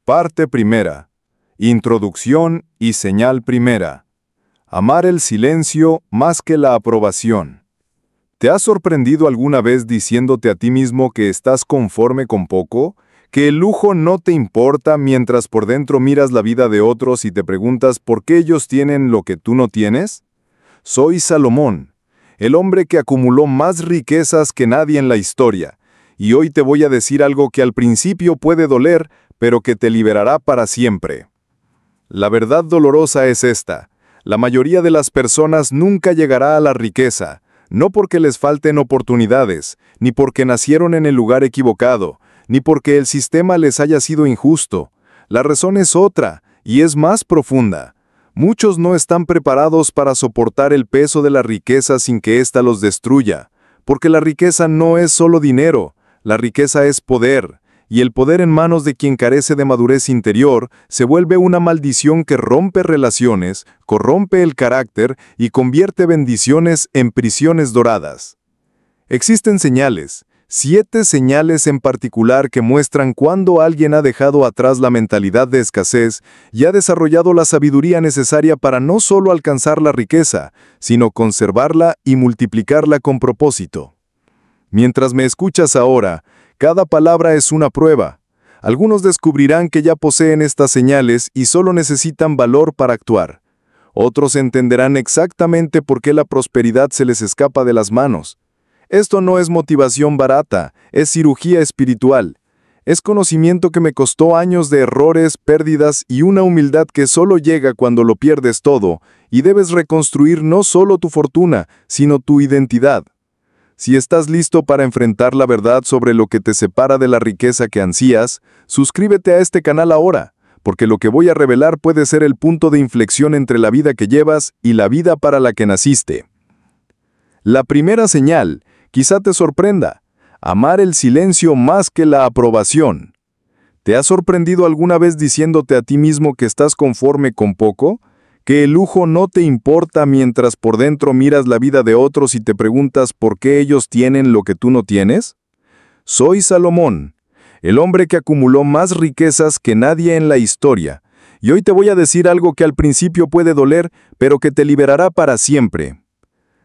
Parte primera. Introducción y señal primera. Amar el silencio más que la aprobación. ¿Te has sorprendido alguna vez diciéndote a ti mismo que estás conforme con poco? ¿Que el lujo no te importa mientras por dentro miras la vida de otros y te preguntas por qué ellos tienen lo que tú no tienes? Soy Salomón, el hombre que acumuló más riquezas que nadie en la historia, y hoy te voy a decir algo que al principio puede doler, pero que te liberará para siempre. La verdad dolorosa es esta: la mayoría de las personas nunca llegará a la riqueza, no porque les falten oportunidades, ni porque nacieron en el lugar equivocado, ni porque el sistema les haya sido injusto. La razón es otra, y es más profunda. Muchos no están preparados para soportar el peso de la riqueza sin que ésta los destruya, porque la riqueza no es solo dinero, la riqueza es poder, y el poder en manos de quien carece de madurez interior se vuelve una maldición que rompe relaciones, corrompe el carácter y convierte bendiciones en prisiones doradas. Existen señales, 7 señales en particular que muestran cuándo alguien ha dejado atrás la mentalidad de escasez y ha desarrollado la sabiduría necesaria para no solo alcanzar la riqueza, sino conservarla y multiplicarla con propósito. Mientras me escuchas ahora, cada palabra es una prueba. Algunos descubrirán que ya poseen estas señales y solo necesitan valor para actuar. Otros entenderán exactamente por qué la prosperidad se les escapa de las manos. Esto no es motivación barata, es cirugía espiritual. Es conocimiento que me costó años de errores, pérdidas y una humildad que solo llega cuando lo pierdes todo, y debes reconstruir no solo tu fortuna, sino tu identidad. Si estás listo para enfrentar la verdad sobre lo que te separa de la riqueza que ansías, suscríbete a este canal ahora, porque lo que voy a revelar puede ser el punto de inflexión entre la vida que llevas y la vida para la que naciste. La primera señal, quizá te sorprenda: amar el silencio más que la aprobación. ¿Te has sorprendido alguna vez diciéndote a ti mismo que estás conforme con poco? ¿Que el lujo no te importa mientras por dentro miras la vida de otros y te preguntas por qué ellos tienen lo que tú no tienes? Soy Salomón, el hombre que acumuló más riquezas que nadie en la historia, y hoy te voy a decir algo que al principio puede doler, pero que te liberará para siempre.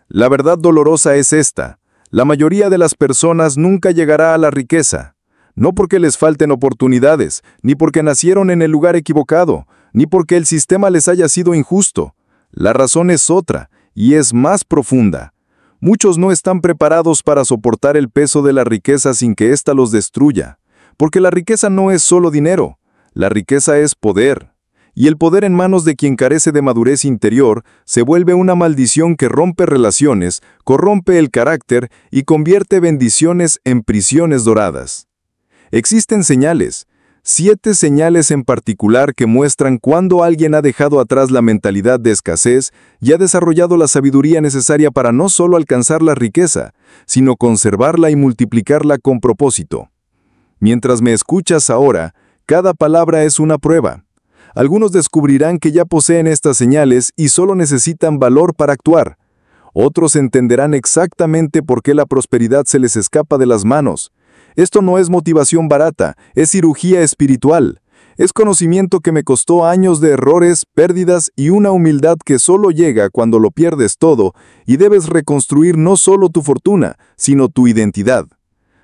La verdad dolorosa es esta: la mayoría de las personas nunca llegará a la riqueza, no porque les falten oportunidades, ni porque nacieron en el lugar equivocado, ni porque el sistema les haya sido injusto. La razón es otra, y es más profunda. Muchos no están preparados para soportar el peso de la riqueza sin que ésta los destruya, porque la riqueza no es solo dinero, la riqueza es poder. Y el poder en manos de quien carece de madurez interior se vuelve una maldición que rompe relaciones, corrompe el carácter y convierte bendiciones en prisiones doradas. Existen señales, 7 señales en particular que muestran cuándo alguien ha dejado atrás la mentalidad de escasez y ha desarrollado la sabiduría necesaria para no solo alcanzar la riqueza, sino conservarla y multiplicarla con propósito. Mientras me escuchas ahora, cada palabra es una prueba. Algunos descubrirán que ya poseen estas señales y solo necesitan valor para actuar. Otros entenderán exactamente por qué la prosperidad se les escapa de las manos. Esto no es motivación barata, es cirugía espiritual. Es conocimiento que me costó años de errores, pérdidas y una humildad que solo llega cuando lo pierdes todo y debes reconstruir no solo tu fortuna, sino tu identidad.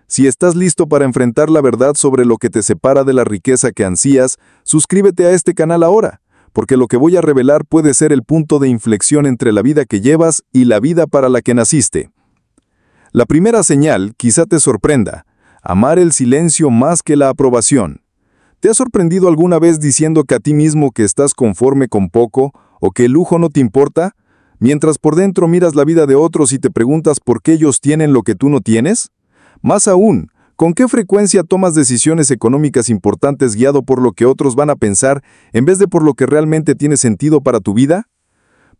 Si estás listo para enfrentar la verdad sobre lo que te separa de la riqueza que ansías, suscríbete a este canal ahora, porque lo que voy a revelar puede ser el punto de inflexión entre la vida que llevas y la vida para la que naciste. La primera señal quizá te sorprenda: amar el silencio más que la aprobación. ¿Te has sorprendido alguna vez diciéndote a ti mismo que estás conforme con poco o que el lujo no te importa, mientras por dentro miras la vida de otros y te preguntas por qué ellos tienen lo que tú no tienes? Más aún, ¿con qué frecuencia tomas decisiones económicas importantes guiado por lo que otros van a pensar en vez de por lo que realmente tiene sentido para tu vida?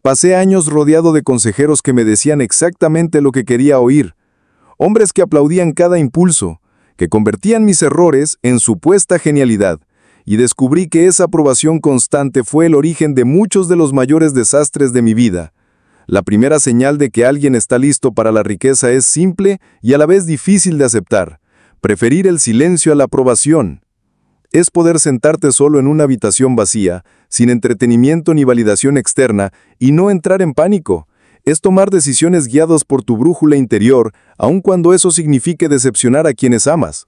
Pasé años rodeado de consejeros que me decían exactamente lo que quería oír. Hombres que aplaudían cada impulso, que convertían mis errores en supuesta genialidad, y descubrí que esa aprobación constante fue el origen de muchos de los mayores desastres de mi vida. La primera señal de que alguien está listo para la riqueza es simple y a la vez difícil de aceptar: preferir el silencio a la aprobación. Es poder sentarte solo en una habitación vacía, sin entretenimiento ni validación externa, y no entrar en pánico. Es tomar decisiones guiados por tu brújula interior, aun cuando eso signifique decepcionar a quienes amas.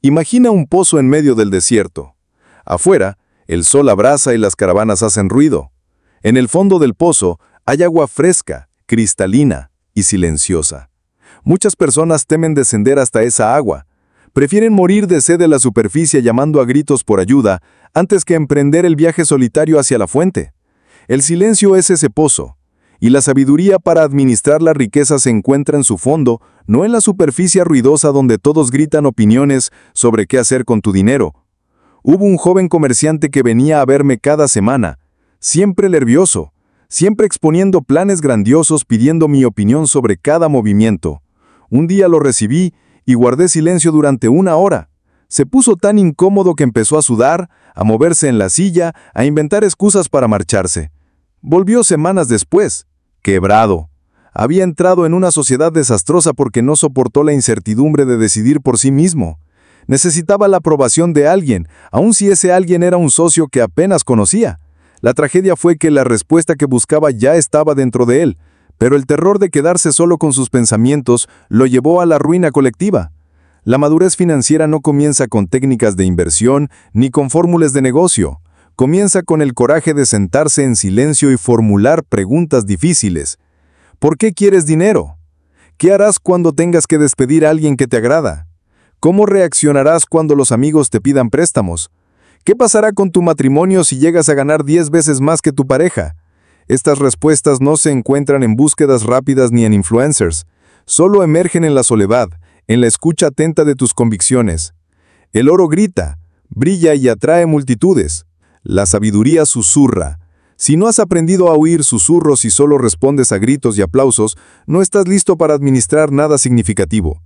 Imagina un pozo en medio del desierto. Afuera, el sol abraza y las caravanas hacen ruido. En el fondo del pozo hay agua fresca, cristalina y silenciosa. Muchas personas temen descender hasta esa agua. Prefieren morir de sed en la superficie llamando a gritos por ayuda antes que emprender el viaje solitario hacia la fuente. El silencio es ese pozo, y la sabiduría para administrar la riqueza se encuentra en su fondo, no en la superficie ruidosa donde todos gritan opiniones sobre qué hacer con tu dinero. Hubo un joven comerciante que venía a verme cada semana, siempre nervioso, siempre exponiendo planes grandiosos pidiendo mi opinión sobre cada movimiento. Un día lo recibí y guardé silencio durante 1 hora. Se puso tan incómodo que empezó a sudar, a moverse en la silla, a inventar excusas para marcharse. Volvió semanas después, quebrado. Había entrado en una sociedad desastrosa porque no soportó la incertidumbre de decidir por sí mismo. Necesitaba la aprobación de alguien, aun si ese alguien era un socio que apenas conocía. La tragedia fue que la respuesta que buscaba ya estaba dentro de él, pero el terror de quedarse solo con sus pensamientos lo llevó a la ruina colectiva. La madurez financiera no comienza con técnicas de inversión ni con fórmulas de negocio. Comienza con el coraje de sentarse en silencio y formular preguntas difíciles. ¿Por qué quieres dinero? ¿Qué harás cuando tengas que despedir a alguien que te agrada? ¿Cómo reaccionarás cuando los amigos te pidan préstamos? ¿Qué pasará con tu matrimonio si llegas a ganar 10 veces más que tu pareja? Estas respuestas no se encuentran en búsquedas rápidas ni en influencers. Solo emergen en la soledad, en la escucha atenta de tus convicciones. El oro grita, brilla y atrae multitudes. La sabiduría susurra. Si no has aprendido a oír susurros y solo respondes a gritos y aplausos, no estás listo para administrar nada significativo.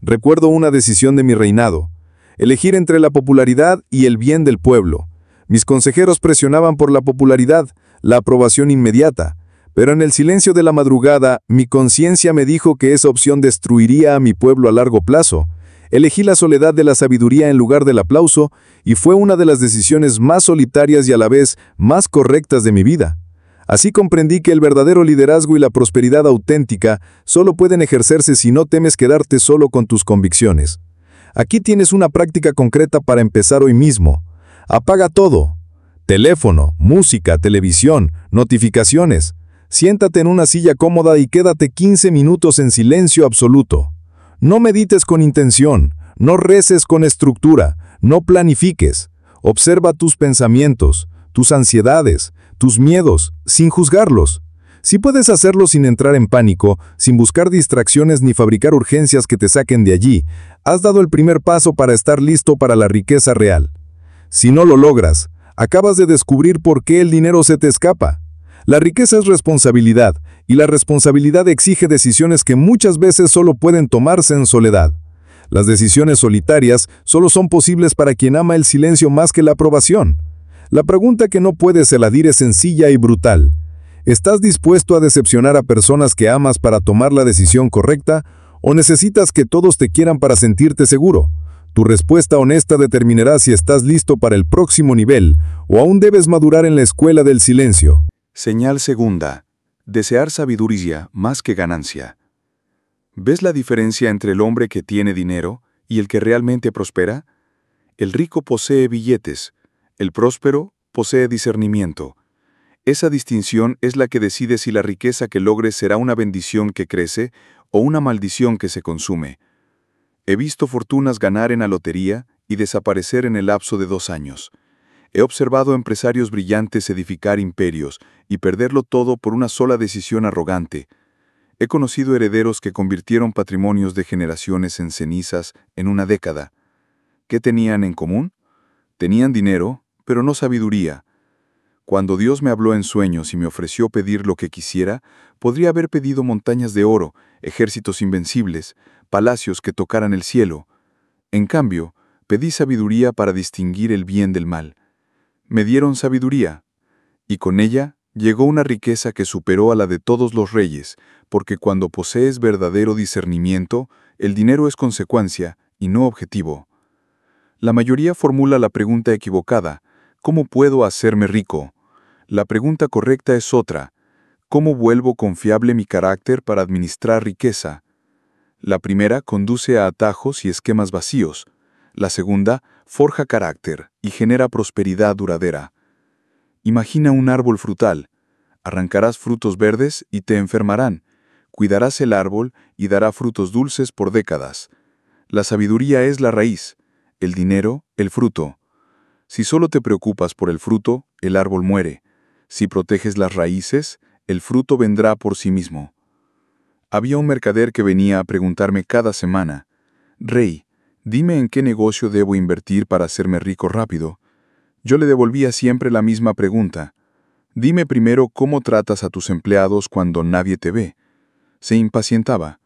Recuerdo una decisión de mi reinado. Elegir entre la popularidad y el bien del pueblo. Mis consejeros presionaban por la popularidad, la aprobación inmediata, pero en el silencio de la madrugada, mi conciencia me dijo que esa opción destruiría a mi pueblo a largo plazo. Elegí la soledad de la sabiduría en lugar del aplauso, y fue una de las decisiones más solitarias y a la vez más correctas de mi vida. Así comprendí que el verdadero liderazgo y la prosperidad auténtica solo pueden ejercerse si no temes quedarte solo con tus convicciones. Aquí tienes una práctica concreta para empezar hoy mismo. Apaga todo. Teléfono, música, televisión, notificaciones. Siéntate en una silla cómoda y quédate 15 minutos en silencio absoluto. No medites con intención, no reces con estructura, no planifiques. Observa tus pensamientos, tus ansiedades, tus miedos, sin juzgarlos. Si puedes hacerlo sin entrar en pánico, sin buscar distracciones ni fabricar urgencias que te saquen de allí, has dado el primer paso para estar listo para la riqueza real. Si no lo logras, acabas de descubrir por qué el dinero se te escapa. La riqueza es responsabilidad, y la responsabilidad exige decisiones que muchas veces solo pueden tomarse en soledad. Las decisiones solitarias solo son posibles para quien ama el silencio más que la aprobación. La pregunta que no puedes eludir es sencilla y brutal. ¿Estás dispuesto a decepcionar a personas que amas para tomar la decisión correcta, o necesitas que todos te quieran para sentirte seguro? Tu respuesta honesta determinará si estás listo para el próximo nivel, o aún debes madurar en la escuela del silencio. Señal segunda. Desear sabiduría más que ganancia. ¿Ves la diferencia entre el hombre que tiene dinero y el que realmente prospera? El rico posee billetes, el próspero posee discernimiento. Esa distinción es la que decide si la riqueza que logres será una bendición que crece o una maldición que se consume. He visto fortunas ganar en la lotería y desaparecer en el lapso de 2 años. He observado empresarios brillantes edificar imperios y perderlo todo por una sola decisión arrogante. He conocido herederos que convirtieron patrimonios de generaciones en cenizas en una década. ¿Qué tenían en común? Tenían dinero, pero no sabiduría. Cuando Dios me habló en sueños y me ofreció pedir lo que quisiera, podría haber pedido montañas de oro, ejércitos invencibles, palacios que tocaran el cielo. En cambio, pedí sabiduría para distinguir el bien del mal. Me dieron sabiduría, y con ella llegó una riqueza que superó a la de todos los reyes, porque cuando posees verdadero discernimiento, el dinero es consecuencia y no objetivo. La mayoría formula la pregunta equivocada: ¿cómo puedo hacerme rico? La pregunta correcta es otra: ¿cómo vuelvo confiable mi carácter para administrar riqueza? La primera conduce a atajos y esquemas vacíos. La segunda forja carácter y genera prosperidad duradera. Imagina un árbol frutal. Arrancarás frutos verdes y te enfermarán. Cuidarás el árbol y dará frutos dulces por décadas. La sabiduría es la raíz, el dinero, el fruto. Si solo te preocupas por el fruto, el árbol muere. Si proteges las raíces, el fruto vendrá por sí mismo. Había un mercader que venía a preguntarme cada semana: «Rey, dime en qué negocio debo invertir para hacerme rico rápido». Yo le devolvía siempre la misma pregunta: «Dime primero cómo tratas a tus empleados cuando nadie te ve». Se impacientaba.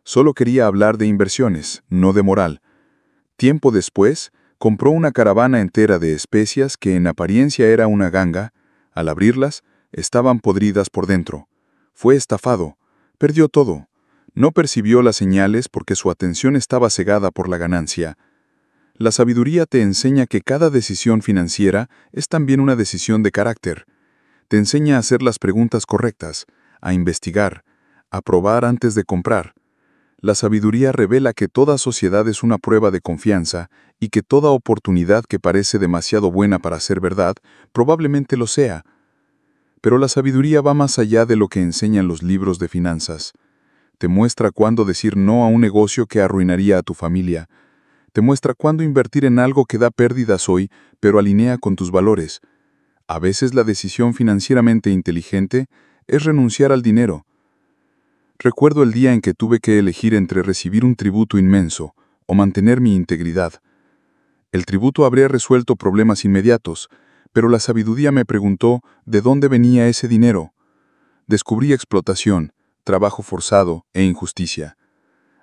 Solo quería hablar de inversiones, no de moral. Tiempo después, compró una caravana entera de especias que en apariencia era una ganga. Al abrirlas, estaban podridas por dentro. Fue estafado. Perdió todo. No percibió las señales porque su atención estaba cegada por la ganancia. La sabiduría te enseña que cada decisión financiera es también una decisión de carácter. Te enseña a hacer las preguntas correctas, a investigar, a probar antes de comprar. La sabiduría revela que toda sociedad es una prueba de confianza y que toda oportunidad que parece demasiado buena para ser verdad, probablemente lo sea. Pero la sabiduría va más allá de lo que enseñan los libros de finanzas. Te muestra cuándo decir no a un negocio que arruinaría a tu familia. Te muestra cuándo invertir en algo que da pérdidas hoy, pero alinea con tus valores. A veces la decisión financieramente inteligente es renunciar al dinero. Recuerdo el día en que tuve que elegir entre recibir un tributo inmenso o mantener mi integridad. El tributo habría resuelto problemas inmediatos, pero la sabiduría me preguntó de dónde venía ese dinero. Descubrí explotación, trabajo forzado e injusticia.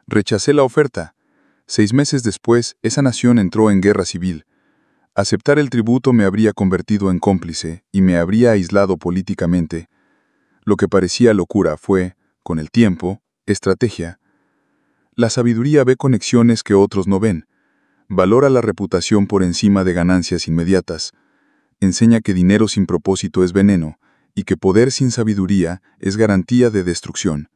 Rechacé la oferta. 6 meses después, esa nación entró en guerra civil. Aceptar el tributo me habría convertido en cómplice y me habría aislado políticamente. Lo que parecía locura fue, con el tiempo, estrategia. La sabiduría ve conexiones que otros no ven. Valora la reputación por encima de ganancias inmediatas. Enseña que dinero sin propósito es veneno y que poder sin sabiduría es garantía de destrucción.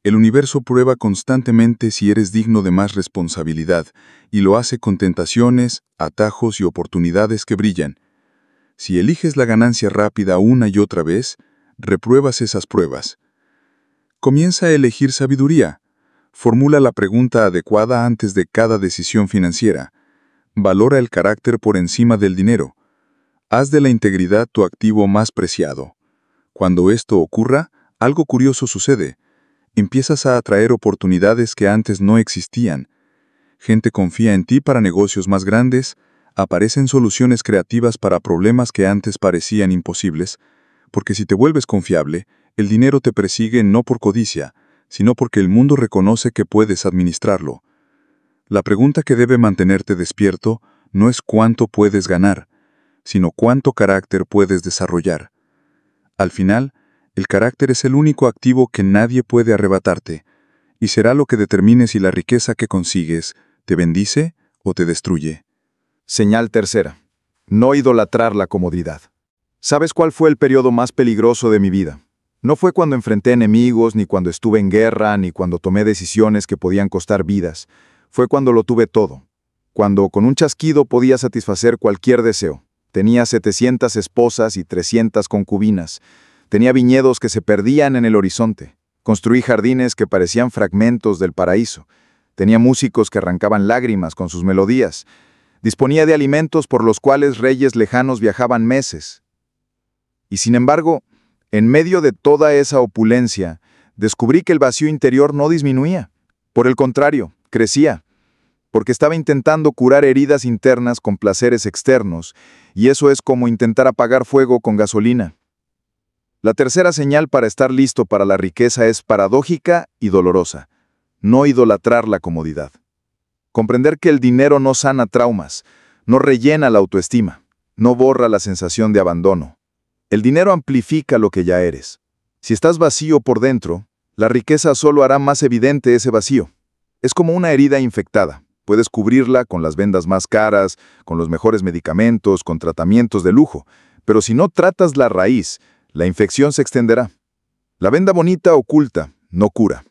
El universo prueba constantemente si eres digno de más responsabilidad y lo hace con tentaciones, atajos y oportunidades que brillan. Si eliges la ganancia rápida una y otra vez, repruebas esas pruebas. Comienza a elegir sabiduría. Formula la pregunta adecuada antes de cada decisión financiera. Valora el carácter por encima del dinero. Haz de la integridad tu activo más preciado. Cuando esto ocurra, algo curioso sucede. Empiezas a atraer oportunidades que antes no existían. Gente confía en ti para negocios más grandes, aparecen soluciones creativas para problemas que antes parecían imposibles, porque si te vuelves confiable, el dinero te persigue no por codicia, sino porque el mundo reconoce que puedes administrarlo. La pregunta que debe mantenerte despierto no es cuánto puedes ganar, sino cuánto carácter puedes desarrollar. Al final, el carácter es el único activo que nadie puede arrebatarte, y será lo que determine si la riqueza que consigues te bendice o te destruye. Señal tercera. No idolatrar la comodidad. ¿Sabes cuál fue el periodo más peligroso de mi vida? No fue cuando enfrenté enemigos, ni cuando estuve en guerra, ni cuando tomé decisiones que podían costar vidas. Fue cuando lo tuve todo. Cuando con un chasquido podía satisfacer cualquier deseo. Tenía 700 esposas y 300 concubinas. Tenía viñedos que se perdían en el horizonte. Construí jardines que parecían fragmentos del paraíso. Tenía músicos que arrancaban lágrimas con sus melodías. Disponía de alimentos por los cuales reyes lejanos viajaban meses. Y sin embargo, en medio de toda esa opulencia, descubrí que el vacío interior no disminuía. Por el contrario, crecía. Porque estaba intentando curar heridas internas con placeres externos, y eso es como intentar apagar fuego con gasolina. La tercera señal para estar listo para la riqueza es paradójica y dolorosa. No idolatrar la comodidad. Comprender que el dinero no sana traumas, no rellena la autoestima, no borra la sensación de abandono. El dinero amplifica lo que ya eres. Si estás vacío por dentro, la riqueza solo hará más evidente ese vacío. Es como una herida infectada. puedes cubrirla con las vendas más caras, con los mejores medicamentos, con tratamientos de lujo. Pero si no tratas la raíz, la infección se extenderá. La venda bonita oculta, no cura.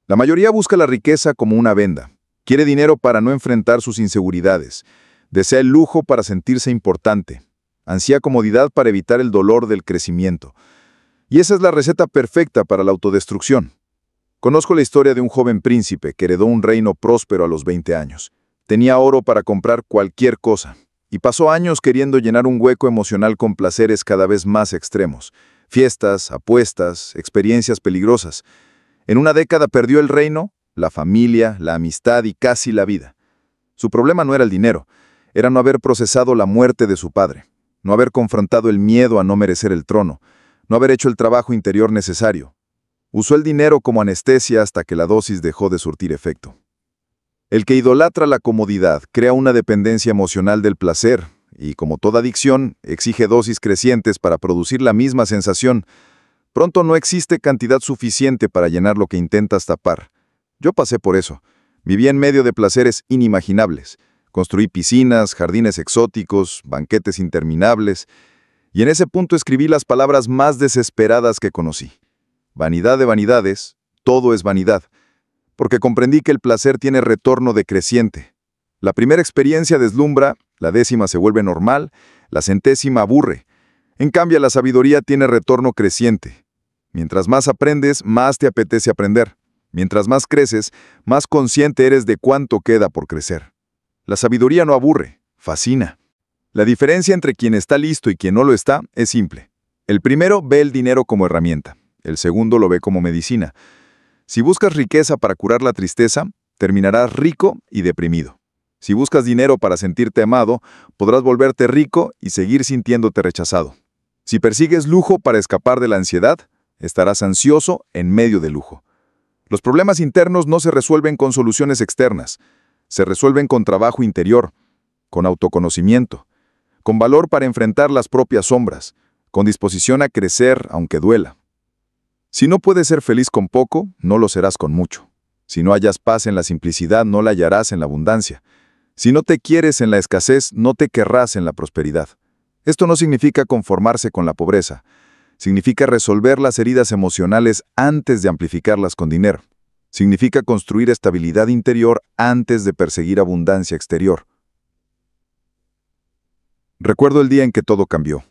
La mayoría busca la riqueza como una venda. Quiere dinero para no enfrentar sus inseguridades. Desea el lujo para sentirse importante. Ansía comodidad para evitar el dolor del crecimiento. Y esa es la receta perfecta para la autodestrucción. Conozco la historia de un joven príncipe que heredó un reino próspero a los 20 años. Tenía oro para comprar cualquier cosa. Y pasó años queriendo llenar un hueco emocional con placeres cada vez más extremos. Fiestas, apuestas, experiencias peligrosas. En una década perdió el reino, la familia, la amistad y casi la vida. Su problema no era el dinero, era no haber procesado la muerte de su padre, no haber confrontado el miedo a no merecer el trono, no haber hecho el trabajo interior necesario. Usó el dinero como anestesia hasta que la dosis dejó de surtir efecto. El que idolatra la comodidad crea una dependencia emocional del placer y, como toda adicción, exige dosis crecientes para producir la misma sensación. Pronto no existe cantidad suficiente para llenar lo que intentas tapar. Yo pasé por eso. Viví en medio de placeres inimaginables. Construí piscinas, jardines exóticos, banquetes interminables, y en ese punto escribí las palabras más desesperadas que conocí. Vanidad de vanidades, todo es vanidad, porque comprendí que el placer tiene retorno decreciente. La primera experiencia deslumbra, la 10ª se vuelve normal, la 100ª aburre. En cambio, la sabiduría tiene retorno creciente. Mientras más aprendes, más te apetece aprender. Mientras más creces, más consciente eres de cuánto queda por crecer. La sabiduría no aburre, fascina. La diferencia entre quien está listo y quien no lo está es simple. El primero ve el dinero como herramienta, el segundo lo ve como medicina. Si buscas riqueza para curar la tristeza, terminarás rico y deprimido. Si buscas dinero para sentirte amado, podrás volverte rico y seguir sintiéndote rechazado. Si persigues lujo para escapar de la ansiedad, estarás ansioso en medio del lujo. Los problemas internos no se resuelven con soluciones externas, se resuelven con trabajo interior, con autoconocimiento, con valor para enfrentar las propias sombras, con disposición a crecer aunque duela. Si no puedes ser feliz con poco, no lo serás con mucho. Si no hallas paz en la simplicidad, no la hallarás en la abundancia. Si no te quieres en la escasez, no te querrás en la prosperidad. Esto no significa conformarse con la pobreza. Significa resolver las heridas emocionales antes de amplificarlas con dinero. Significa construir estabilidad interior antes de perseguir abundancia exterior. Recuerdo el día en que todo cambió.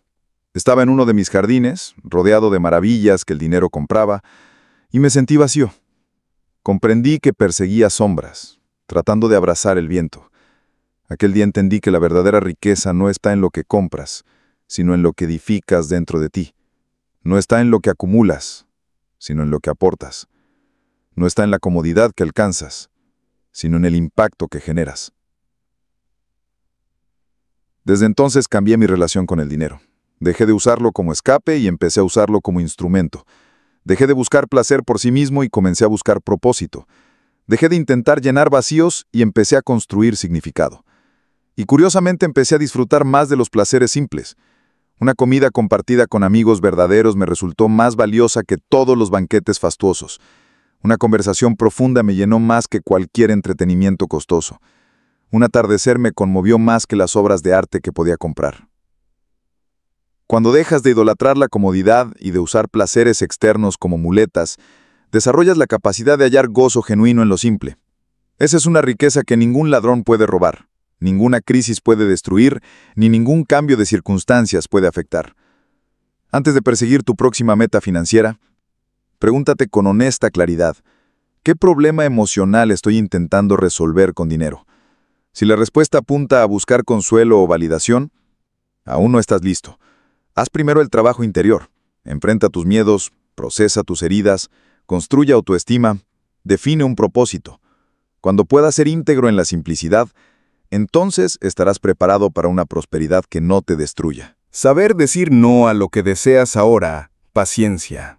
Estaba en uno de mis jardines, rodeado de maravillas que el dinero compraba, y me sentí vacío. Comprendí que perseguía sombras, tratando de abrazar el viento. Aquel día entendí que la verdadera riqueza no está en lo que compras, sino en lo que edificas dentro de ti. No está en lo que acumulas, sino en lo que aportas. No está en la comodidad que alcanzas, sino en el impacto que generas. Desde entonces cambié mi relación con el dinero. Dejé de usarlo como escape y empecé a usarlo como instrumento. Dejé de buscar placer por sí mismo y comencé a buscar propósito. Dejé de intentar llenar vacíos y empecé a construir significado. Y curiosamente empecé a disfrutar más de los placeres simples. Una comida compartida con amigos verdaderos me resultó más valiosa que todos los banquetes fastuosos. Una conversación profunda me llenó más que cualquier entretenimiento costoso. Un atardecer me conmovió más que las obras de arte que podía comprar. Cuando dejas de idolatrar la comodidad y de usar placeres externos como muletas, desarrollas la capacidad de hallar gozo genuino en lo simple. Esa es una riqueza que ningún ladrón puede robar. Ninguna crisis puede destruir, ni ningún cambio de circunstancias puede afectar. Antes de perseguir tu próxima meta financiera, pregúntate con honesta claridad, ¿qué problema emocional estoy intentando resolver con dinero? Si la respuesta apunta a buscar consuelo o validación, aún no estás listo. Haz primero el trabajo interior. Enfrenta tus miedos, procesa tus heridas, construye autoestima, define un propósito. Cuando puedas ser íntegro en la simplicidad, entonces estarás preparado para una prosperidad que no te destruya. Saber decir no a lo que deseas ahora, paciencia.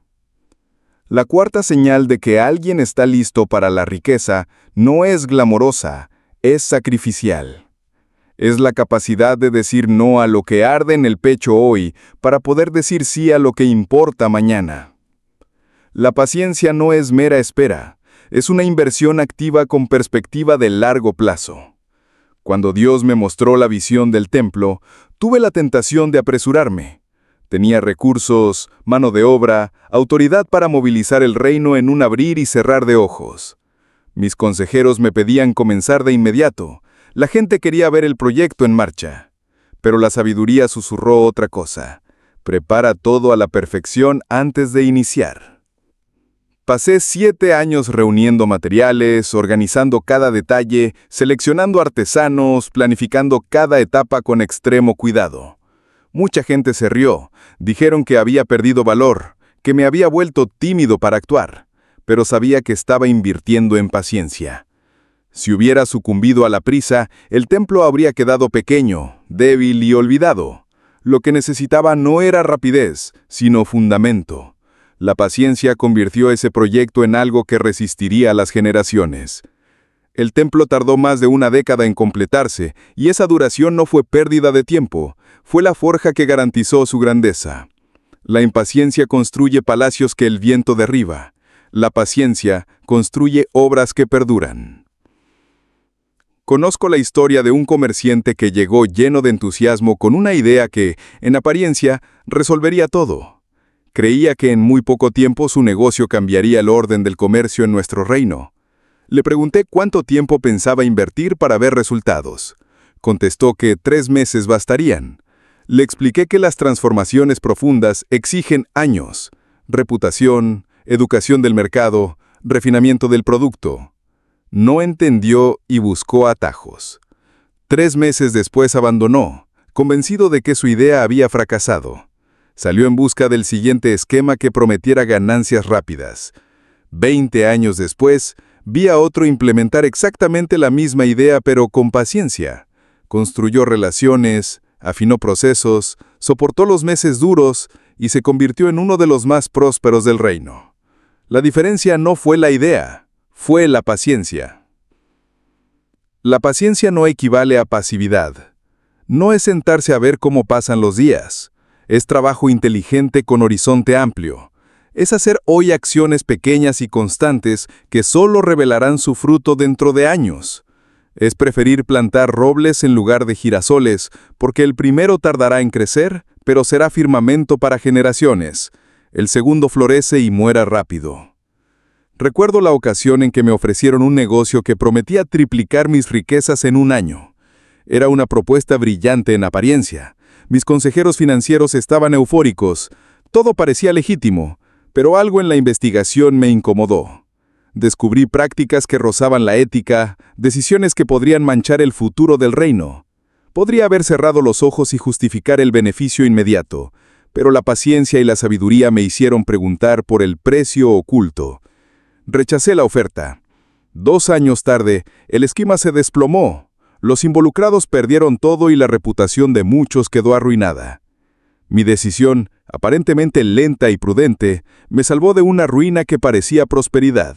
La cuarta señal de que alguien está listo para la riqueza no es glamorosa, es sacrificial. Es la capacidad de decir no a lo que arde en el pecho hoy para poder decir sí a lo que importa mañana. La paciencia no es mera espera, Es una inversión activa con perspectiva de largo plazo. Cuando Dios me mostró la visión del templo, tuve la tentación de apresurarme. Tenía recursos, mano de obra, autoridad para movilizar el reino en un abrir y cerrar de ojos. Mis consejeros me pedían comenzar de inmediato. La gente quería ver el proyecto en marcha. Pero la sabiduría susurró otra cosa. Prepara todo a la perfección antes de iniciar. Pasé 7 años reuniendo materiales, organizando cada detalle, seleccionando artesanos, planificando cada etapa con extremo cuidado. Mucha gente se rió, dijeron que había perdido valor, que me había vuelto tímido para actuar, pero sabía que estaba invirtiendo en paciencia. Si hubiera sucumbido a la prisa, el templo habría quedado pequeño, débil y olvidado. Lo que necesitaba no era rapidez, sino fundamento. La paciencia convirtió ese proyecto en algo que resistiría a las generaciones. El templo tardó más de una década en completarse, y esa duración no fue pérdida de tiempo, fue la forja que garantizó su grandeza. La impaciencia construye palacios que el viento derriba. La paciencia construye obras que perduran. Conozco la historia de un comerciante que llegó lleno de entusiasmo con una idea que, en apariencia, resolvería todo. Creía que en muy poco tiempo su negocio cambiaría el orden del comercio en nuestro reino. Le pregunté cuánto tiempo pensaba invertir para ver resultados. Contestó que 3 meses bastarían. Le expliqué que las transformaciones profundas exigen años: reputación, educación del mercado, refinamiento del producto. No entendió y buscó atajos. 3 meses después abandonó, convencido de que su idea había fracasado. Salió en busca del siguiente esquema que prometiera ganancias rápidas. 20 años después, vi a otro implementar exactamente la misma idea, pero con paciencia. Construyó relaciones, afinó procesos, soportó los meses duros y se convirtió en uno de los más prósperos del reino. La diferencia no fue la idea, fue la paciencia. La paciencia no equivale a pasividad. No es sentarse a ver cómo pasan los días. Es trabajo inteligente con horizonte amplio. Es hacer hoy acciones pequeñas y constantes que solo revelarán su fruto dentro de años. Es preferir plantar robles en lugar de girasoles, porque el primero tardará en crecer, pero será firmamento para generaciones. El segundo florece y muera rápido. Recuerdo la ocasión en que me ofrecieron un negocio que prometía triplicar mis riquezas en un año. Era una propuesta brillante en apariencia. Mis consejeros financieros estaban eufóricos. Todo parecía legítimo, pero algo en la investigación me incomodó. Descubrí prácticas que rozaban la ética, decisiones que podrían manchar el futuro del reino. Podría haber cerrado los ojos y justificar el beneficio inmediato, pero la paciencia y la sabiduría me hicieron preguntar por el precio oculto. Rechacé la oferta. 2 años tarde, el esquema se desplomó. Los involucrados perdieron todo y la reputación de muchos quedó arruinada. Mi decisión, aparentemente lenta y prudente, me salvó de una ruina que parecía prosperidad.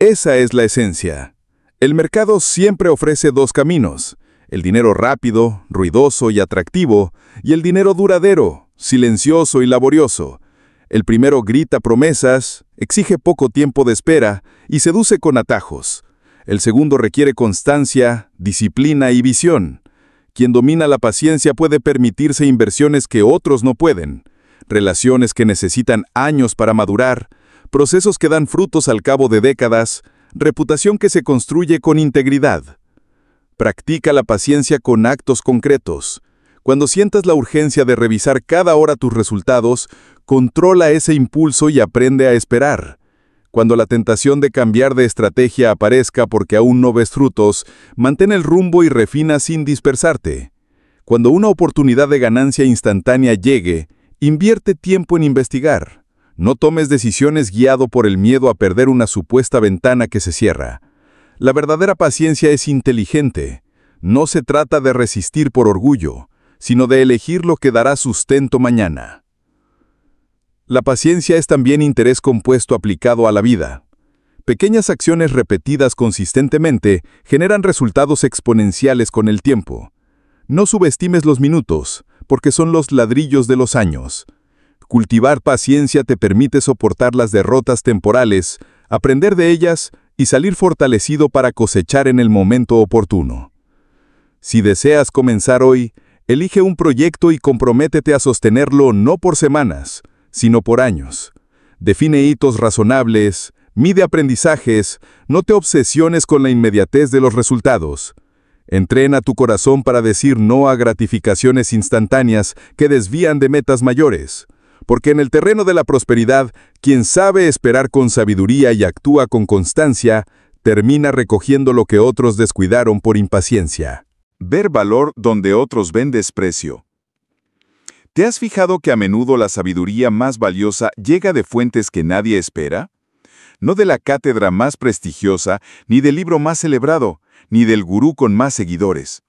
Esa es la esencia. El mercado siempre ofrece 2 caminos: el dinero rápido, ruidoso y atractivo, y el dinero duradero, silencioso y laborioso. El primero grita promesas, exige poco tiempo de espera y seduce con atajos. El segundo requiere constancia, disciplina y visión. Quien domina la paciencia puede permitirse inversiones que otros no pueden, relaciones que necesitan años para madurar, procesos que dan frutos al cabo de décadas, reputación que se construye con integridad. Practica la paciencia con actos concretos. Cuando sientas la urgencia de revisar cada hora tus resultados, controla ese impulso y aprende a esperar. Cuando la tentación de cambiar de estrategia aparezca porque aún no ves frutos, mantén el rumbo y refina sin dispersarte. Cuando una oportunidad de ganancia instantánea llegue, invierte tiempo en investigar. No tomes decisiones guiado por el miedo a perder una supuesta ventana que se cierra. La verdadera paciencia es inteligente. No se trata de resistir por orgullo, sino de elegir lo que dará sustento mañana. La paciencia es también interés compuesto aplicado a la vida. Pequeñas acciones repetidas consistentemente generan resultados exponenciales con el tiempo. No subestimes los minutos, porque son los ladrillos de los años. Cultivar paciencia te permite soportar las derrotas temporales, aprender de ellas y salir fortalecido para cosechar en el momento oportuno. Si deseas comenzar hoy, elige un proyecto y comprométete a sostenerlo no por semanas, sino por años. Define hitos razonables, mide aprendizajes, no te obsesiones con la inmediatez de los resultados. Entrena tu corazón para decir no a gratificaciones instantáneas que desvían de metas mayores. Porque en el terreno de la prosperidad, quien sabe esperar con sabiduría y actúa con constancia, termina recogiendo lo que otros descuidaron por impaciencia. Ver valor donde otros ven desprecio. ¿Te has fijado que a menudo la sabiduría más valiosa llega de fuentes que nadie espera? No de la cátedra más prestigiosa, ni del libro más celebrado, ni del gurú con más seguidores.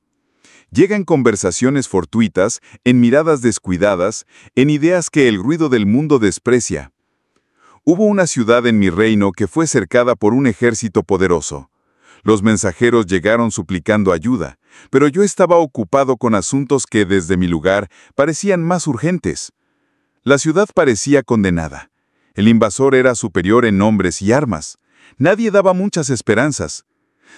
Llega en conversaciones fortuitas, en miradas descuidadas, en ideas que el ruido del mundo desprecia. Hubo una ciudad en mi reino que fue cercada por un ejército poderoso. Los mensajeros llegaron suplicando ayuda, pero yo estaba ocupado con asuntos que desde mi lugar parecían más urgentes. La ciudad parecía condenada. El invasor era superior en hombres y armas. Nadie daba muchas esperanzas.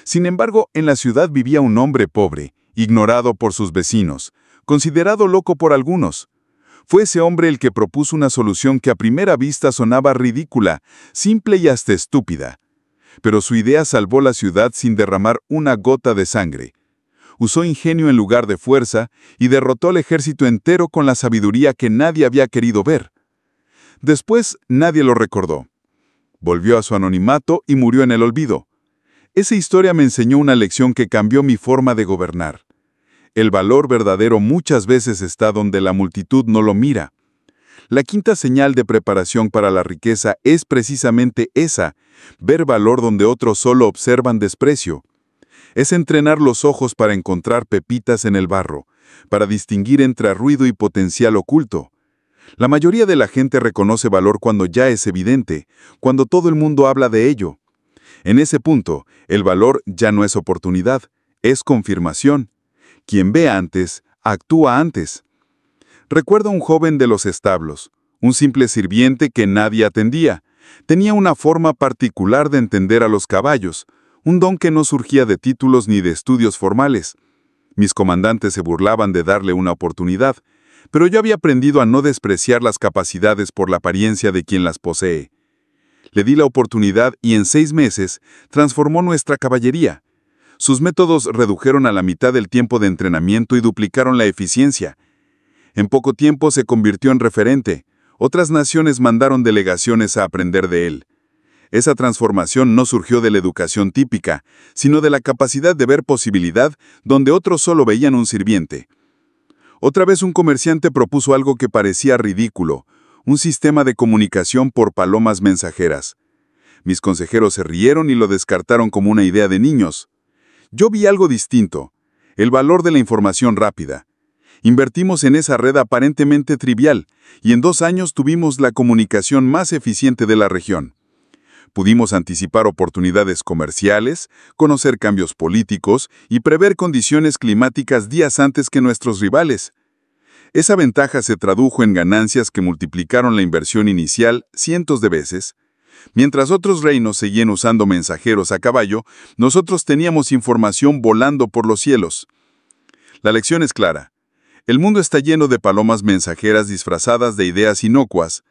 Sin embargo, en la ciudad vivía un hombre pobre, ignorado por sus vecinos, considerado loco por algunos. Fue ese hombre el que propuso una solución que a primera vista sonaba ridícula, simple y hasta estúpida. Pero su idea salvó la ciudad sin derramar una gota de sangre. Usó ingenio en lugar de fuerza y derrotó al ejército entero con la sabiduría que nadie había querido ver. Después, nadie lo recordó. Volvió a su anonimato y murió en el olvido. Esa historia me enseñó una lección que cambió mi forma de gobernar. El valor verdadero muchas veces está donde la multitud no lo mira. La quinta señal de preparación para la riqueza es precisamente esa, ver valor donde otros solo observan desprecio. Es entrenar los ojos para encontrar pepitas en el barro, para distinguir entre ruido y potencial oculto. La mayoría de la gente reconoce valor cuando ya es evidente, cuando todo el mundo habla de ello. En ese punto, el valor ya no es oportunidad, es confirmación. Quien ve antes, actúa antes. Recuerdo a un joven de los establos, un simple sirviente que nadie atendía. Tenía una forma particular de entender a los caballos, un don que no surgía de títulos ni de estudios formales. Mis comandantes se burlaban de darle una oportunidad, pero yo había aprendido a no despreciar las capacidades por la apariencia de quien las posee. Le di la oportunidad y en 6 meses transformó nuestra caballería. Sus métodos redujeron a la mitad el tiempo de entrenamiento y duplicaron la eficiencia. En poco tiempo se convirtió en referente. Otras naciones mandaron delegaciones a aprender de él. Esa transformación no surgió de la educación típica, sino de la capacidad de ver posibilidad donde otros solo veían un sirviente. Otra vez un comerciante propuso algo que parecía ridículo, un sistema de comunicación por palomas mensajeras. Mis consejeros se rieron y lo descartaron como una idea de niños. Yo vi algo distinto, el valor de la información rápida. Invertimos en esa red aparentemente trivial, y en 2 años tuvimos la comunicación más eficiente de la región. Pudimos anticipar oportunidades comerciales, conocer cambios políticos y prever condiciones climáticas días antes que nuestros rivales. Esa ventaja se tradujo en ganancias que multiplicaron la inversión inicial cientos de veces. Mientras otros reinos seguían usando mensajeros a caballo, nosotros teníamos información volando por los cielos. La lección es clara. El mundo está lleno de palomas mensajeras disfrazadas de ideas inocuas,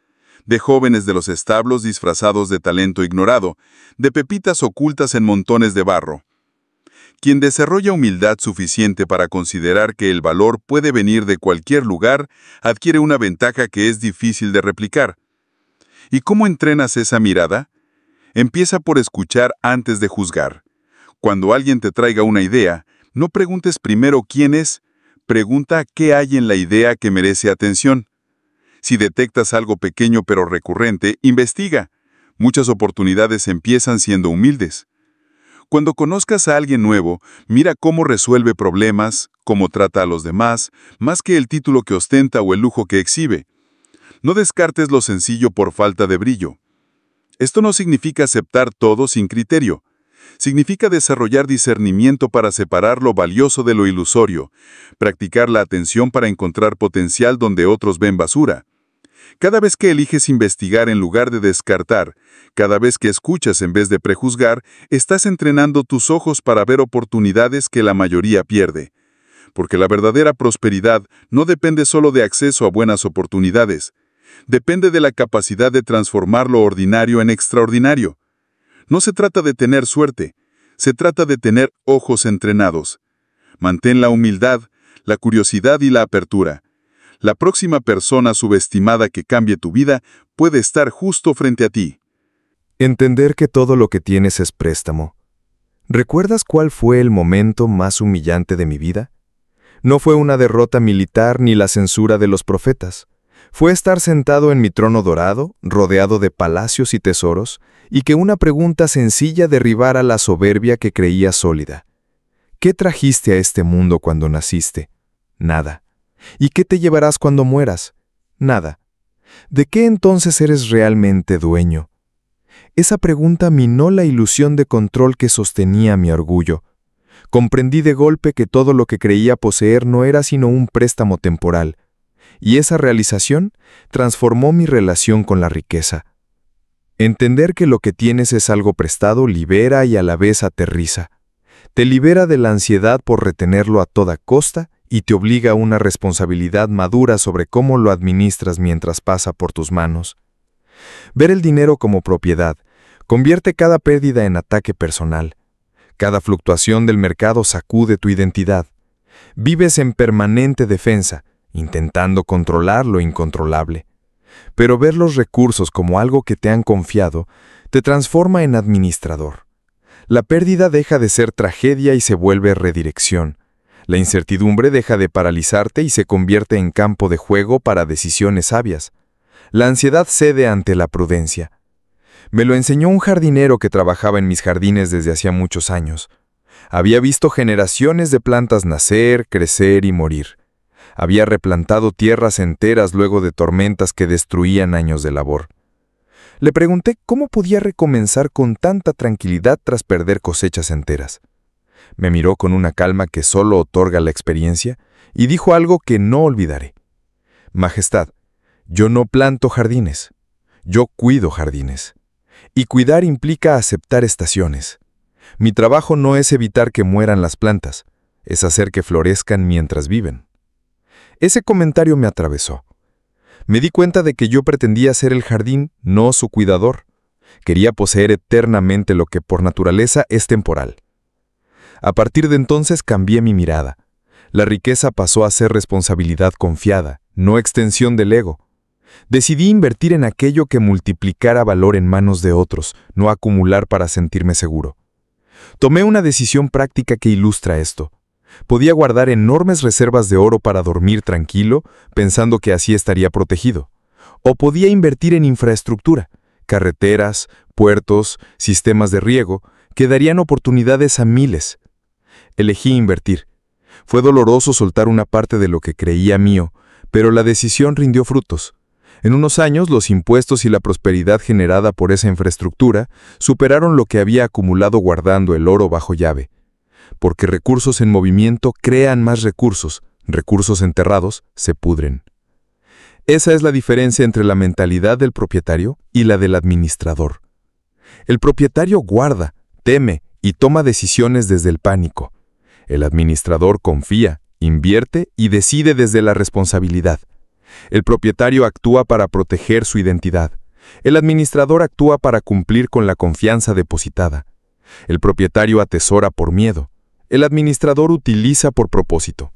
de jóvenes de los establos disfrazados de talento ignorado, de pepitas ocultas en montones de barro. Quien desarrolla humildad suficiente para considerar que el valor puede venir de cualquier lugar, adquiere una ventaja que es difícil de replicar. ¿Y cómo entrenas esa mirada? Empieza por escuchar antes de juzgar. Cuando alguien te traiga una idea, no preguntes primero quién es, pregunta qué hay en la idea que merece atención. Si detectas algo pequeño pero recurrente, investiga. Muchas oportunidades empiezan siendo humildes. Cuando conozcas a alguien nuevo, mira cómo resuelve problemas, cómo trata a los demás, más que el título que ostenta o el lujo que exhibe. No descartes lo sencillo por falta de brillo. Esto no significa aceptar todo sin criterio. Significa desarrollar discernimiento para separar lo valioso de lo ilusorio, practicar la atención para encontrar potencial donde otros ven basura. Cada vez que eliges investigar en lugar de descartar, cada vez que escuchas en vez de prejuzgar, estás entrenando tus ojos para ver oportunidades que la mayoría pierde. Porque la verdadera prosperidad no depende solo de acceso a buenas oportunidades. Depende de la capacidad de transformar lo ordinario en extraordinario. No se trata de tener suerte, se trata de tener ojos entrenados. Mantén la humildad, la curiosidad y la apertura. La próxima persona subestimada que cambie tu vida puede estar justo frente a ti. Entender que todo lo que tienes es préstamo. ¿Recuerdas cuál fue el momento más humillante de mi vida? No fue una derrota militar ni la censura de los profetas. Fue estar sentado en mi trono dorado, rodeado de palacios y tesoros, y que una pregunta sencilla derribara la soberbia que creía sólida. ¿Qué trajiste a este mundo cuando naciste? Nada. ¿Y qué te llevarás cuando mueras? Nada. ¿De qué entonces eres realmente dueño? Esa pregunta minó la ilusión de control que sostenía mi orgullo. Comprendí de golpe que todo lo que creía poseer no era sino un préstamo temporal, y esa realización transformó mi relación con la riqueza. Entender que lo que tienes es algo prestado libera y a la vez aterriza. Te libera de la ansiedad por retenerlo a toda costa y te obliga a una responsabilidad madura sobre cómo lo administras mientras pasa por tus manos. Ver el dinero como propiedad convierte cada pérdida en ataque personal. Cada fluctuación del mercado sacude tu identidad. Vives en permanente defensa, intentando controlar lo incontrolable. Pero ver los recursos como algo que te han confiado te transforma en administrador. La pérdida deja de ser tragedia y se vuelve redirección. La incertidumbre deja de paralizarte y se convierte en campo de juego para decisiones sabias. La ansiedad cede ante la prudencia. Me lo enseñó un jardinero que trabajaba en mis jardines desde hacía muchos años. Había visto generaciones de plantas nacer, crecer y morir. Había replantado tierras enteras luego de tormentas que destruían años de labor. Le pregunté cómo podía recomenzar con tanta tranquilidad tras perder cosechas enteras. Me miró con una calma que solo otorga la experiencia y dijo algo que no olvidaré. Majestad, yo no planto jardines, yo cuido jardines. Y cuidar implica aceptar estaciones. Mi trabajo no es evitar que mueran las plantas, es hacer que florezcan mientras viven. Ese comentario me atravesó. Me di cuenta de que yo pretendía ser el jardín, no su cuidador. Quería poseer eternamente lo que por naturaleza es temporal. A partir de entonces cambié mi mirada. La riqueza pasó a ser responsabilidad confiada, no extensión del ego. Decidí invertir en aquello que multiplicara valor en manos de otros, no acumular para sentirme seguro. Tomé una decisión práctica que ilustra esto. Podía guardar enormes reservas de oro para dormir tranquilo, pensando que así estaría protegido. O podía invertir en infraestructura, carreteras, puertos, sistemas de riego, que darían oportunidades a miles. Elegí invertir. Fue doloroso soltar una parte de lo que creía mío, pero la decisión rindió frutos. En unos años, los impuestos y la prosperidad generada por esa infraestructura superaron lo que había acumulado guardando el oro bajo llave. Porque recursos en movimiento crean más recursos, recursos enterrados se pudren. Esa es la diferencia entre la mentalidad del propietario y la del administrador. El propietario guarda, teme y toma decisiones desde el pánico. El administrador confía, invierte y decide desde la responsabilidad. El propietario actúa para proteger su identidad. El administrador actúa para cumplir con la confianza depositada. El propietario atesora por miedo. El administrador utiliza por propósito.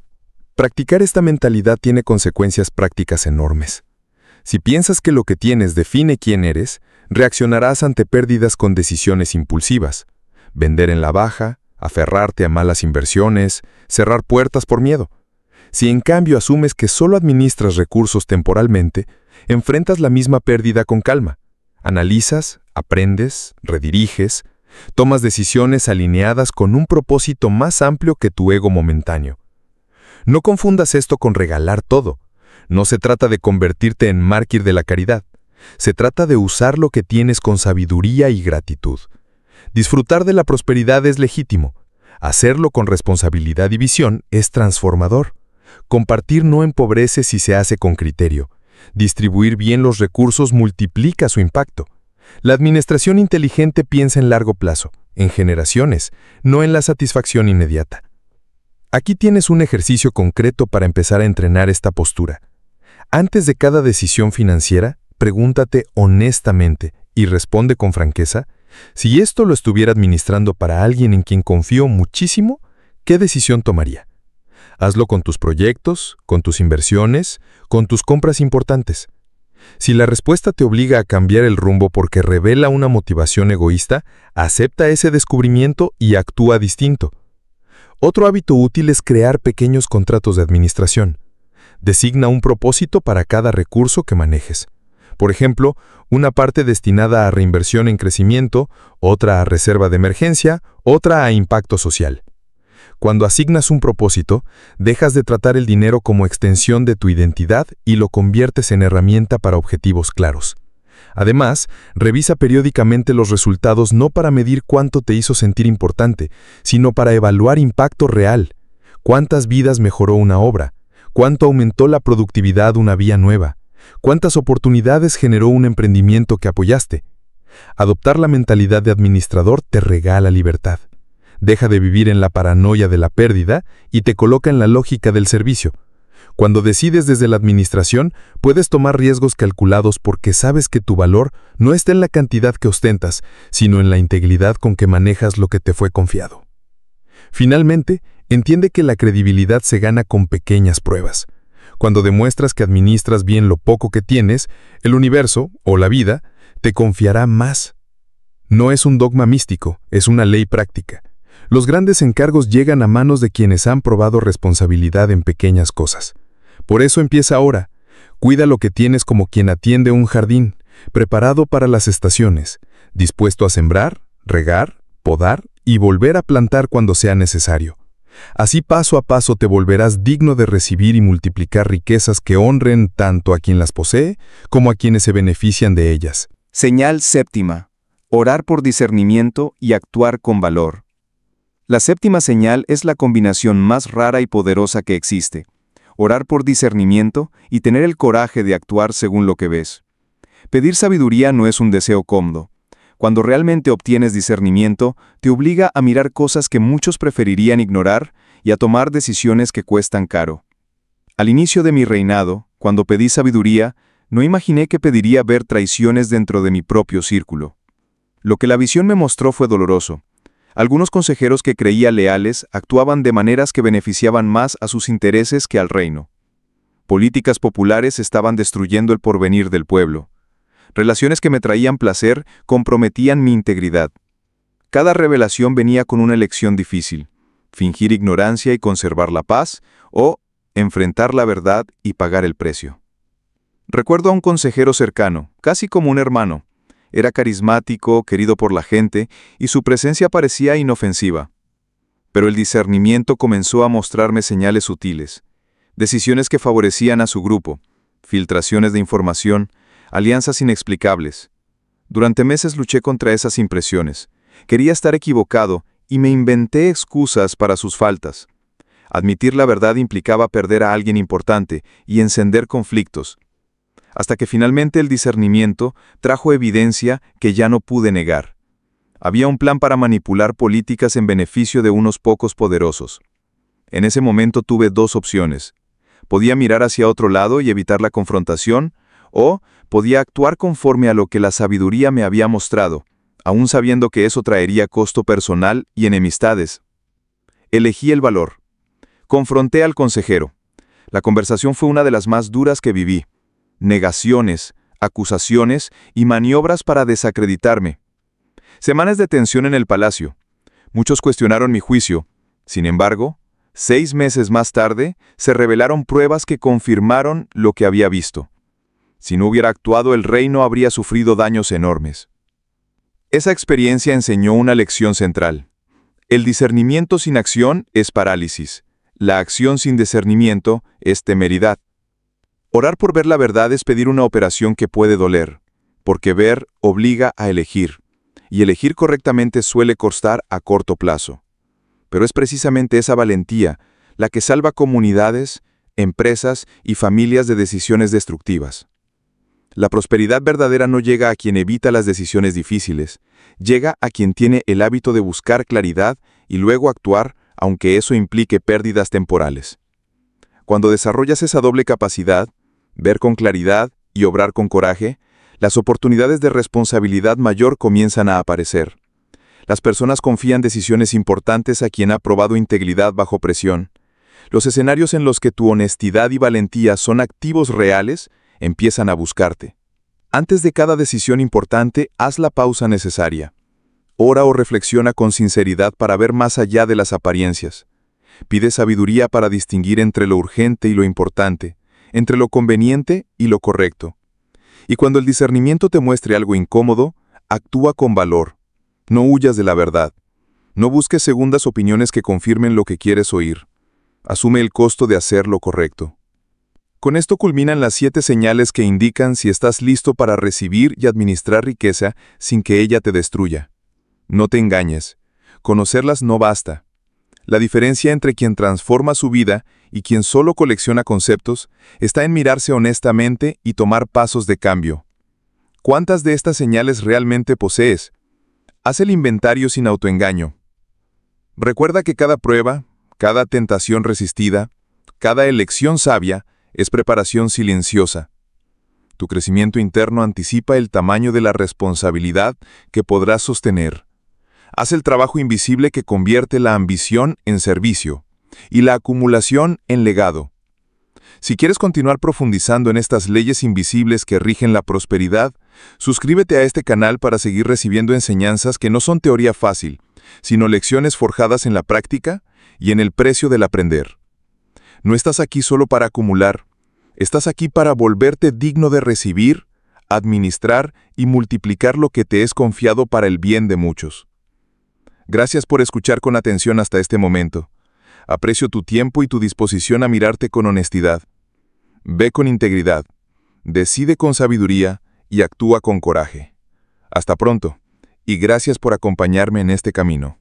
Practicar esta mentalidad tiene consecuencias prácticas enormes. Si piensas que lo que tienes define quién eres, reaccionarás ante pérdidas con decisiones impulsivas. Vender en la baja, aferrarte a malas inversiones, cerrar puertas por miedo. Si en cambio asumes que solo administras recursos temporalmente, enfrentas la misma pérdida con calma. Analizas, aprendes, rediriges, tomas decisiones alineadas con un propósito más amplio que tu ego momentáneo. No confundas esto con regalar todo. No se trata de convertirte en mártir de la caridad. Se trata de usar lo que tienes con sabiduría y gratitud. Disfrutar de la prosperidad es legítimo. Hacerlo con responsabilidad y visión es transformador. Compartir no empobrece si se hace con criterio. Distribuir bien los recursos multiplica su impacto. La administración inteligente piensa en largo plazo, en generaciones, no en la satisfacción inmediata. Aquí tienes un ejercicio concreto para empezar a entrenar esta postura. Antes de cada decisión financiera, pregúntate honestamente y responde con franqueza, si esto lo estuviera administrando para alguien en quien confío muchísimo, ¿qué decisión tomaría? Hazlo con tus proyectos, con tus inversiones, con tus compras importantes. Si la respuesta te obliga a cambiar el rumbo porque revela una motivación egoísta, acepta ese descubrimiento y actúa distinto. Otro hábito útil es crear pequeños contratos de administración. Designa un propósito para cada recurso que manejes. Por ejemplo, una parte destinada a reinversión en crecimiento, otra a reserva de emergencia, otra a impacto social. Cuando asignas un propósito, dejas de tratar el dinero como extensión de tu identidad y lo conviertes en herramienta para objetivos claros. Además, revisa periódicamente los resultados no para medir cuánto te hizo sentir importante, sino para evaluar impacto real. ¿Cuántas vidas mejoró una obra? ¿Cuánto aumentó la productividad una vía nueva? ¿Cuántas oportunidades generó un emprendimiento que apoyaste? Adoptar la mentalidad de administrador te regala libertad. Deja de vivir en la paranoia de la pérdida y te coloca en la lógica del servicio. Cuando decides desde la administración, puedes tomar riesgos calculados porque sabes que tu valor no está en la cantidad que ostentas, sino en la integridad con que manejas lo que te fue confiado. Finalmente, entiende que la credibilidad se gana con pequeñas pruebas. Cuando demuestras que administras bien lo poco que tienes, el universo, o la vida, te confiará más. No es un dogma místico, es una ley práctica. Los grandes encargos llegan a manos de quienes han probado responsabilidad en pequeñas cosas. Por eso empieza ahora. Cuida lo que tienes como quien atiende un jardín, preparado para las estaciones, dispuesto a sembrar, regar, podar y volver a plantar cuando sea necesario. Así paso a paso te volverás digno de recibir y multiplicar riquezas que honren tanto a quien las posee como a quienes se benefician de ellas. Señal séptima. Orar por discernimiento y actuar con valor. La séptima señal es la combinación más rara y poderosa que existe. Orar por discernimiento y tener el coraje de actuar según lo que ves. Pedir sabiduría no es un deseo cómodo. Cuando realmente obtienes discernimiento, te obliga a mirar cosas que muchos preferirían ignorar y a tomar decisiones que cuestan caro. Al inicio de mi reinado, cuando pedí sabiduría, no imaginé que pediría ver traiciones dentro de mi propio círculo. Lo que la visión me mostró fue doloroso. Algunos consejeros que creía leales actuaban de maneras que beneficiaban más a sus intereses que al reino. Políticas populares estaban destruyendo el porvenir del pueblo. Relaciones que me traían placer comprometían mi integridad. Cada revelación venía con una elección difícil: fingir ignorancia y conservar la paz, o enfrentar la verdad y pagar el precio. Recuerdo a un consejero cercano, casi como un hermano. Era carismático, querido por la gente, y su presencia parecía inofensiva. Pero el discernimiento comenzó a mostrarme señales sutiles, decisiones que favorecían a su grupo, filtraciones de información, alianzas inexplicables. Durante meses luché contra esas impresiones. Quería estar equivocado y me inventé excusas para sus faltas. Admitir la verdad implicaba perder a alguien importante y encender conflictos. Hasta que finalmente el discernimiento trajo evidencia que ya no pude negar. Había un plan para manipular políticas en beneficio de unos pocos poderosos. En ese momento tuve dos opciones. Podía mirar hacia otro lado y evitar la confrontación, o podía actuar conforme a lo que la sabiduría me había mostrado, aún sabiendo que eso traería costo personal y enemistades. Elegí el valor. Confronté al consejero. La conversación fue una de las más duras que viví. Negaciones, acusaciones y maniobras para desacreditarme. Semanas de tensión en el palacio. Muchos cuestionaron mi juicio. Sin embargo, 6 meses más tarde, se revelaron pruebas que confirmaron lo que había visto. Si no hubiera actuado, el reino habría sufrido daños enormes. Esa experiencia enseñó una lección central. El discernimiento sin acción es parálisis. La acción sin discernimiento es temeridad. Orar por ver la verdad es pedir una operación que puede doler, porque ver obliga a elegir, y elegir correctamente suele costar a corto plazo. Pero es precisamente esa valentía la que salva comunidades, empresas y familias de decisiones destructivas. La prosperidad verdadera no llega a quien evita las decisiones difíciles, llega a quien tiene el hábito de buscar claridad y luego actuar, aunque eso implique pérdidas temporales. Cuando desarrollas esa doble capacidad, ver con claridad y obrar con coraje, las oportunidades de responsabilidad mayor comienzan a aparecer. Las personas confían decisiones importantes a quien ha probado integridad bajo presión. Los escenarios en los que tu honestidad y valentía son activos reales empiezan a buscarte. Antes de cada decisión importante, haz la pausa necesaria. Ora o reflexiona con sinceridad para ver más allá de las apariencias. Pide sabiduría para distinguir entre lo urgente y lo importante, entre lo conveniente y lo correcto. Y cuando el discernimiento te muestre algo incómodo, actúa con valor. No huyas de la verdad. No busques segundas opiniones que confirmen lo que quieres oír. Asume el costo de hacer lo correcto. Con esto culminan las 7 señales que indican si estás listo para recibir y administrar riqueza sin que ella te destruya. No te engañes. Conocerlas no basta. La diferencia entre quien transforma su vida y quien solo colecciona conceptos está en mirarse honestamente y tomar pasos de cambio. ¿Cuántas de estas señales realmente posees? Haz el inventario sin autoengaño. Recuerda que cada prueba, cada tentación resistida, cada elección sabia es preparación silenciosa. Tu crecimiento interno anticipa el tamaño de la responsabilidad que podrás sostener. Haz el trabajo invisible que convierte la ambición en servicio y la acumulación en legado. Si quieres continuar profundizando en estas leyes invisibles que rigen la prosperidad, suscríbete a este canal para seguir recibiendo enseñanzas que no son teoría fácil, sino lecciones forjadas en la práctica y en el precio del aprender. No estás aquí solo para acumular, estás aquí para volverte digno de recibir, administrar y multiplicar lo que te es confiado para el bien de muchos. Gracias por escuchar con atención hasta este momento. Aprecio tu tiempo y tu disposición a mirarte con honestidad. Ve con integridad, decide con sabiduría y actúa con coraje. Hasta pronto, y gracias por acompañarme en este camino.